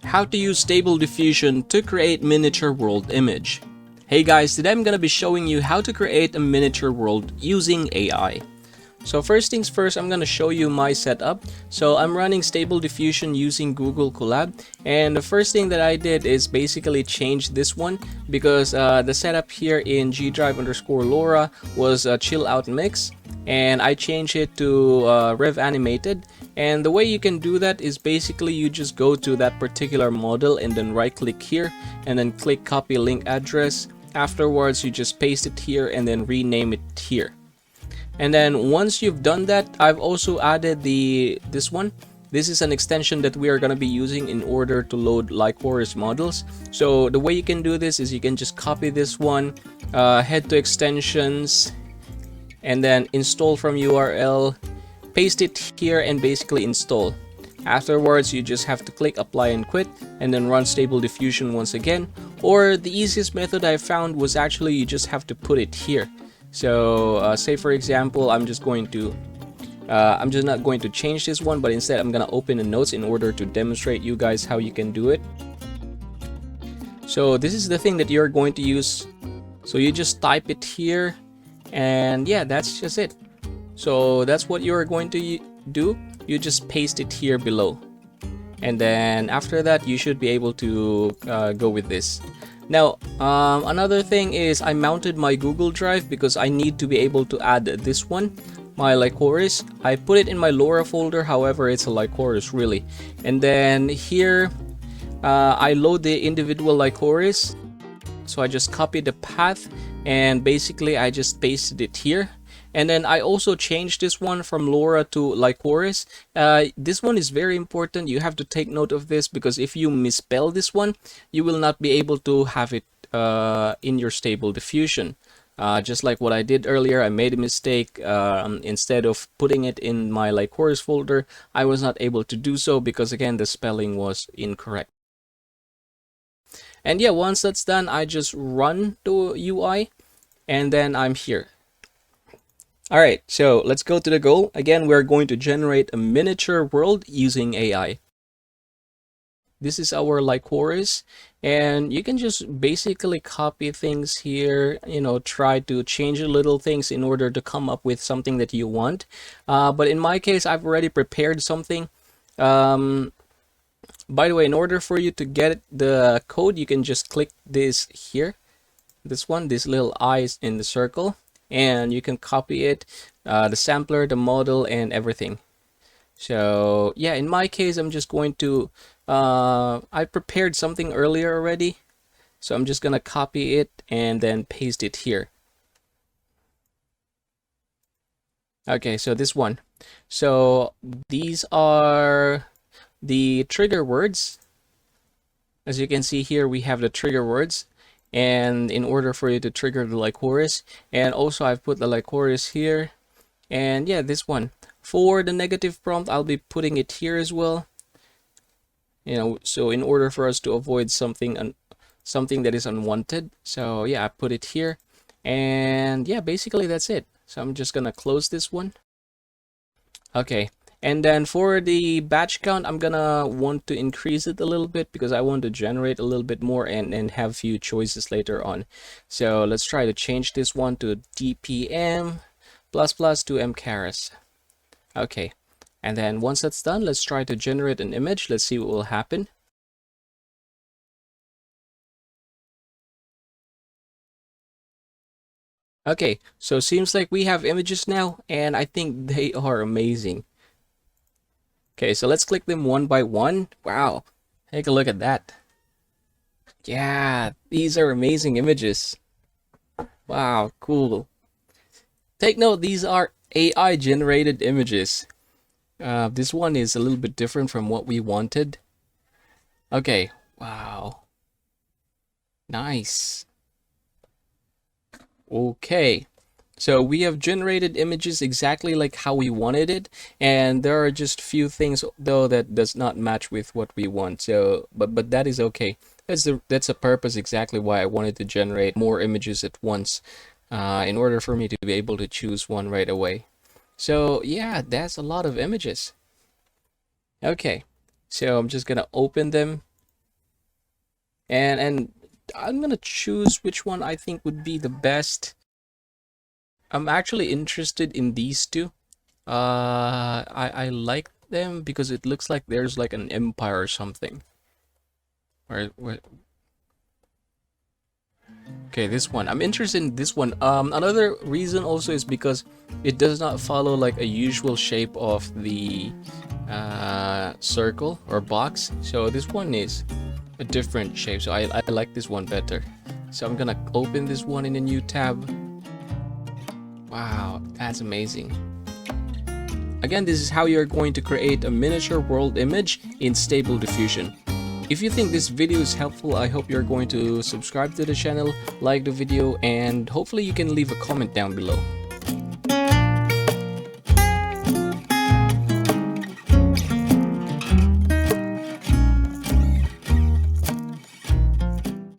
How to use Stable Diffusion to create miniature world image. Hey guys, today I'm gonna be showing you how to create a miniature world using AI. So first things first, I'm gonna show you my setup. So I'm running Stable Diffusion using Google Colab, and the first thing that I did is basically change this one because the setup here in gdrive_lora was a chill out mix, and I changed it to rev animated. And the way you can do that is basically you just go to that particular model and then right click here and then click copy link address. Afterwards you just paste it here and then rename it here. And then once you've done that, I've also added this one. This is an extension that we are going to be using in order to load Lycoris models. So the way you can do this is you can just copy this one, head to extensions, and then install from URL, paste it here and basically install. Afterwards you just have to click apply and quit and then run Stable Diffusion once again. Or the easiest method I found was actually you just have to put it here. So say for example, I'm just not going to change this one, but instead I'm gonna open the notes in order to demonstrate you guys how you can do it. So this is the thing that you're going to use. So you just type it here, and yeah, that's just it. So that's what you're going to do. You just paste it here below, and then after that you should be able to go with this. Now another thing is I mounted my Google Drive because I need to be able to add this one, my Lycoris. I put it in my LoRa folder, however it's a Lycoris really. And then here I load the individual Lycoris. So I just copied the path and basically I just pasted it here. And then I also changed this one from LoRa to Lycoris. This one is very important. You have to take note of this because if you misspell this one, you will not be able to have it in your Stable Diffusion. Just like what I did earlier, I made a mistake. Instead of putting it in my Lycoris folder, I was not able to do so because again, the spelling was incorrect. And yeah, once that's done, I just run the UI and then I'm here. Alright, so let's go to the goal. Again, we're going to generate a miniature world using AI. This is our Lycoris, and you can just basically copy things here, you know, try to change little things in order to come up with something that you want. But in my case, I've already prepared something. By the way, in order for you to get the code, you can just click this here. This one, this little eyes in the circle. And you can copy it, the sampler, the model, and everything. So yeah, in my case, I'm just going to I prepared something earlier already, so I'm just gonna copy it and then paste it here. Okay, so this one. So these are the trigger words. As you can see here, we have the trigger words. And in order for you to trigger the Lycoris, and also I've put the Lycoris here, and yeah, this one. For the negative prompt, I'll be putting it here as well. You know, so in order for us to avoid something that is unwanted. So yeah, I put it here, and yeah, basically that's it. So I'm just gonna close this one. Okay. And then for the batch count, I'm gonna want to increase it a little bit because I want to generate a little bit more and have few choices later on. So let's try to change this one to DPM ++ to mcaris. Okay. And then once that's done, let's try to generate an image. Let's see what will happen. Okay, so seems like we have images now, and I think they are amazing. Okay, so let's click them one by one. Wow, take a look at that. Yeah, these are amazing images. Wow, cool. Take note, these are AI generated images. This one is a little bit different from what we wanted. Okay, wow. Nice. Okay. So we have generated images exactly like how we wanted it, and there are just few things though that does not match with what we want. So but that is okay. That's a purpose exactly why I wanted to generate more images at once, in order for me to be able to choose one right away. So yeah, that's a lot of images. Okay, so I'm just gonna open them and I'm gonna choose which one I think would be the best. I'm actually interested in these two. I like them because it looks like there's like an empire or something. Where Okay, this one. I'm interested in this one. Another reason also is because it does not follow like a usual shape of the circle or box. So this one is a different shape. So I like this one better. So I'm gonna open this one in a new tab. Wow, that's amazing. Again, this is how you're going to create a miniature world image in Stable Diffusion. If you think this video is helpful, I hope you're going to subscribe to the channel, like the video, and hopefully you can leave a comment down below.